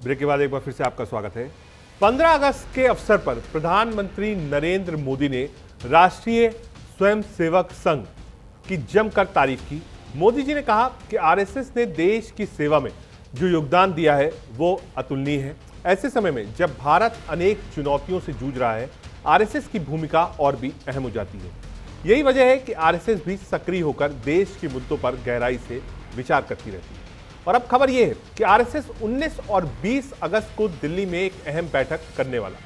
Break के बाद एक बार फिर से आपका स्वागत है। 15 अगस्त के अवसर पर प्रधानमंत्री नरेंद्र मोदी ने राष्ट्रीय स्वयंसेवक संघ की जमकर तारीफ की। मोदी जी ने कहा कि आरएसएस ने देश की सेवा में जो योगदान दिया है वो अतुलनीय है। ऐसे समय में जब भारत अनेक चुनौतियों से जूझ रहा है, आरएसएस की भूमिका और भी अहम हो जाती है। यही वजह है कि आरएसएस भी सक्रिय होकर देश के मुद्दों पर गहराई से विचार करती रहती है। और अब खबर यह है कि आरएसएस 19 और 20 अगस्त को दिल्ली में एक अहम बैठक करने वाला।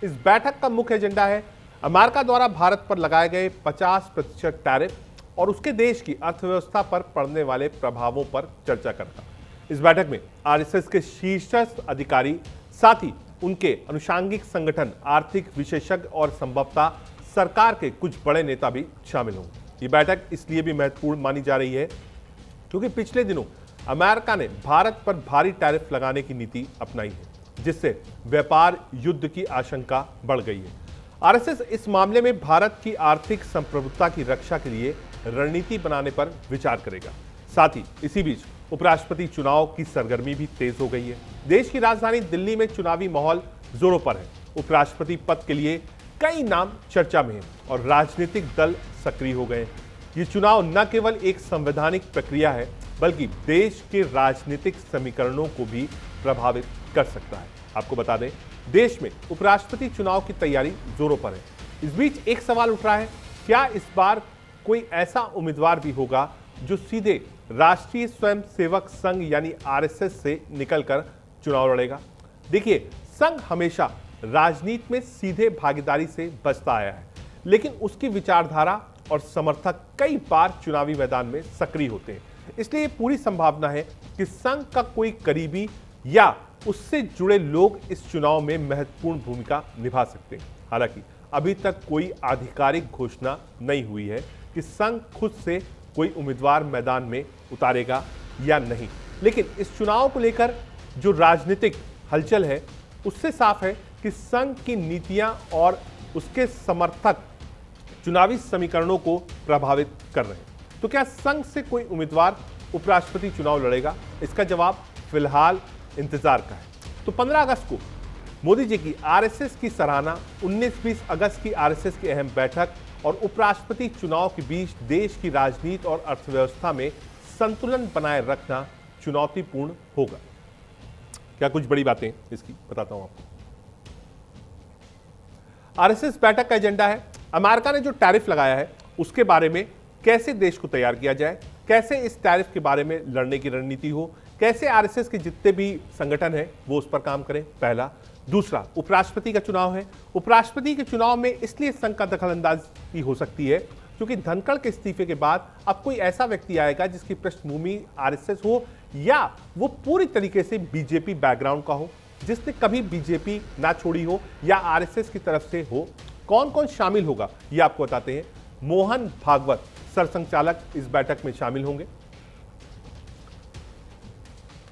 इस बैठक का मुख्य एजेंडा है अमेरिका द्वारा भारत पर लगाए गए 50% टैरिफ और उसके देश की अर्थव्यवस्था पर पड़ने वाले प्रभावों पर चर्चा करना। इस बैठक में आरएसएस के शीर्षस्थ अधिकारी, साथ ही उनके अनुषांगिक संगठन, आर्थिक विशेषज्ञ और संभवतः सरकार के कुछ बड़े नेता भी शामिल होंगे। ये बैठक इसलिए भी महत्वपूर्ण मानी जा रही है क्योंकि पिछले दिनों अमेरिका ने भारत पर भारी टैरिफ लगाने की नीति अपनाई है, जिससे व्यापार युद्ध की आशंका बढ़ गई है। आरएसएस इस मामले में भारत की आर्थिक संप्रभुता की रक्षा के लिए रणनीति बनाने पर विचार करेगा। साथ ही इसी बीच उपराष्ट्रपति चुनाव की सरगर्मी भी तेज हो गई है। देश की राजधानी दिल्ली में चुनावी माहौल जोरों पर है। उपराष्ट्रपति पद के लिए कई नाम चर्चा में हैं और राजनीतिक दल सक्रिय हो गए। ये चुनाव न केवल एक संवैधानिक प्रक्रिया है, बल्कि देश के राजनीतिक समीकरणों को भी प्रभावित कर सकता है। आपको बता दें, देश में उपराष्ट्रपति चुनाव की तैयारी जोरों पर है। इस बीच एक सवाल उठ रहा है, क्या इस बार कोई ऐसा उम्मीदवार भी होगा जो सीधे राष्ट्रीय स्वयंसेवक संघ यानी आरएसएस से निकलकर चुनाव लड़ेगा? देखिए, संघ हमेशा राजनीति में सीधे भागीदारी से बचता आया है, लेकिन उसकी विचारधारा और समर्थक कई बार चुनावी मैदान में सक्रिय होते हैं। इसलिए पूरी संभावना है कि संघ का कोई करीबी या उससे जुड़े लोग इस चुनाव में महत्वपूर्ण भूमिका निभा सकते हैं। हालांकि अभी तक कोई आधिकारिक घोषणा नहीं हुई है कि संघ खुद से कोई उम्मीदवार मैदान में उतारेगा या नहीं, लेकिन इस चुनाव को लेकर जो राजनीतिक हलचल है उससे साफ है कि संघ की नीतियां और उसके समर्थक चुनावी समीकरणों को प्रभावित कर रहे हैं। तो क्या संघ से कोई उम्मीदवार उपराष्ट्रपति चुनाव लड़ेगा? इसका जवाब फिलहाल इंतजार का है। तो 15 अगस्त को मोदी जी की आरएसएस की सराहना, 19-20 अगस्त की आरएसएस की अहम बैठक और उपराष्ट्रपति चुनाव के बीच देश की राजनीति और अर्थव्यवस्था में संतुलन बनाए रखना चुनौतीपूर्ण होगा। क्या कुछ बड़ी बातें इसकी बताता हूं आपको। आरएसएस बैठक का एजेंडा है अमेरिका ने जो टैरिफ लगाया है उसके बारे में कैसे देश को तैयार किया जाए, कैसे इस टैरिफ के बारे में लड़ने की रणनीति हो, कैसे आरएसएस के जितने भी संगठन हैं वो उस पर काम करें, पहला। दूसरा, उपराष्ट्रपति का चुनाव है। उपराष्ट्रपति के चुनाव में इसलिए संघ का दखलंदाजी हो सकती है क्योंकि धनखड़ के इस्तीफे के बाद अब कोई ऐसा व्यक्ति आएगा जिसकी पृष्ठभूमि आरएसएस हो या वो पूरी तरीके से बीजेपी बैकग्राउंड का हो, जिसने कभी बीजेपी ना छोड़ी हो या आरएसएस की तरफ से हो। कौन कौन शामिल होगा ये आपको बताते हैं। मोहन भागवत सरसंघचालक इस बैठक में शामिल होंगे।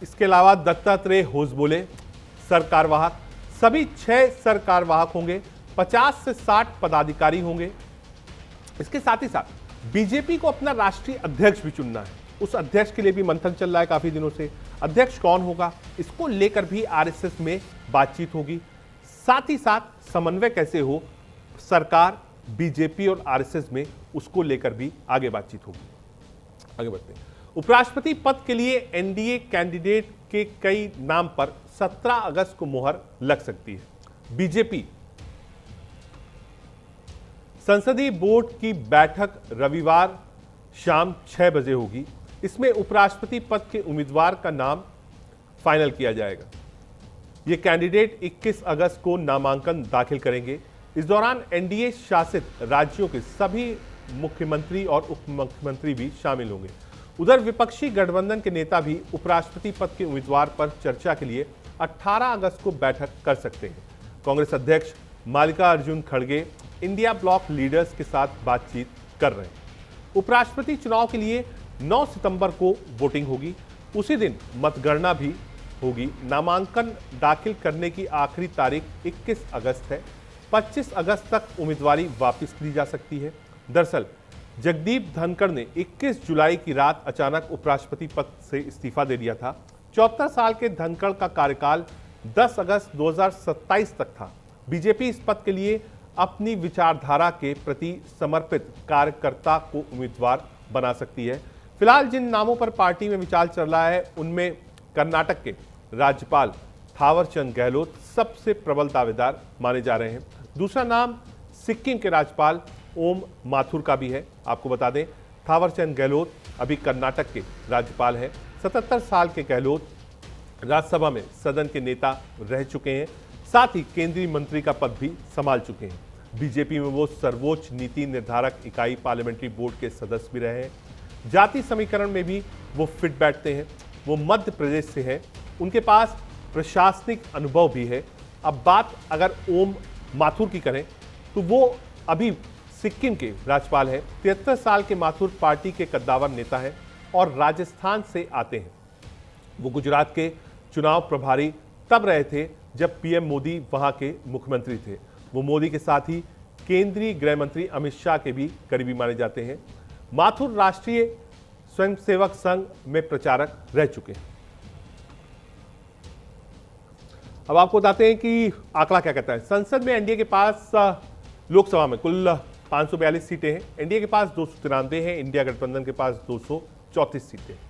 इसके अलावा दत्तात्रेय होसबोले सरकारवाहक, सभी 6 सरकारवाहक होंगे। 50 से 60 पदाधिकारी होंगे। इसके साथ ही साथ बीजेपी को अपना राष्ट्रीय अध्यक्ष भी चुनना है। उस अध्यक्ष के लिए भी मंथन चल रहा है काफी दिनों से। अध्यक्ष कौन होगा इसको लेकर भी आरएसएस में बातचीत होगी। साथ ही साथ समन्वय कैसे हो सरकार, बीजेपी और आरएसएस में, उसको लेकर भी आगे बातचीत होगी। आगे बढ़ते हैं। उपराष्ट्रपति पद के लिए एनडीए कैंडिडेट के कई नाम पर 17 अगस्त को मुहर लग सकती है। बीजेपी संसदीय बोर्ड की बैठक रविवार शाम 6 बजे होगी। इसमें उपराष्ट्रपति पद के उम्मीदवार का नाम फाइनल किया जाएगा। ये कैंडिडेट 21 अगस्त को नामांकन दाखिल करेंगे। इस दौरान एनडीए शासित राज्यों के सभी मुख्यमंत्री और उप मुख्यमंत्री भी शामिल होंगे। उधर विपक्षी गठबंधन के नेता भी उपराष्ट्रपति पद के उम्मीदवार पर चर्चा के लिए 18 अगस्त को बैठक कर सकते हैं। कांग्रेस अध्यक्ष मल्लिकार्जुन खड़गे इंडिया ब्लॉक लीडर्स के साथ बातचीत कर रहे हैं। उपराष्ट्रपति चुनाव के लिए 9 सितंबर को वोटिंग होगी। उसी दिन मतगणना भी होगी। नामांकन दाखिल करने की आखिरी तारीख 21 अगस्त है। 25 अगस्त तक उम्मीदवारी वापस ली जा सकती है। दरअसल जगदीप धनखड़ ने 21 जुलाई की रात अचानक उपराष्ट्रपति पद से इस्तीफा दे दिया था। 74 साल के धनखड़ का कार्यकाल 10 अगस्त 2027 तक था। बीजेपी इस पद के लिए अपनी विचारधारा के प्रति समर्पित कार्यकर्ता को उम्मीदवार बना सकती है। फिलहाल जिन नामों पर पार्टी में विचार चल रहा है उनमें कर्नाटक के राज्यपाल थावरचंद गहलोत सबसे प्रबल दावेदार माने जा रहे हैं। दूसरा नाम सिक्किम के राज्यपाल ओम माथुर का भी है। आपको बता दें थावरचंद गहलोत अभी कर्नाटक के राज्यपाल हैं। 77 साल के गहलोत राज्यसभा में सदन के नेता रह चुके हैं, साथ ही केंद्रीय मंत्री का पद भी संभाल चुके हैं। बीजेपी में वो सर्वोच्च नीति निर्धारक इकाई पार्लियामेंट्री बोर्ड के सदस्य भी रहे हैं। जाति समीकरण में भी वो फिट बैठते हैं। वो मध्य प्रदेश से हैं, उनके पास प्रशासनिक अनुभव भी है। अब बात अगर ओम माथुर की करें तो वो अभी सिक्किम के राज्यपाल हैं। 73 साल के माथुर पार्टी के कद्दावर नेता हैं और राजस्थान से आते हैं। वो गुजरात के चुनाव प्रभारी तब रहे थे जब पीएम मोदी वहां के मुख्यमंत्री थे। वो मोदी के साथ ही केंद्रीय गृह मंत्री अमित शाह के भी करीबी माने जाते हैं। माथुर राष्ट्रीय स्वयंसेवक संघ में प्रचारक रह चुके हैं। अब आपको बताते हैं कि आंकड़ा क्या कहता है। संसद में एनडीए के पास लोकसभा में कुल 542 सीटें हैं। एनडीए के पास 293 हैं, इंडिया गठबंधन के पास 234 सीटें हैं।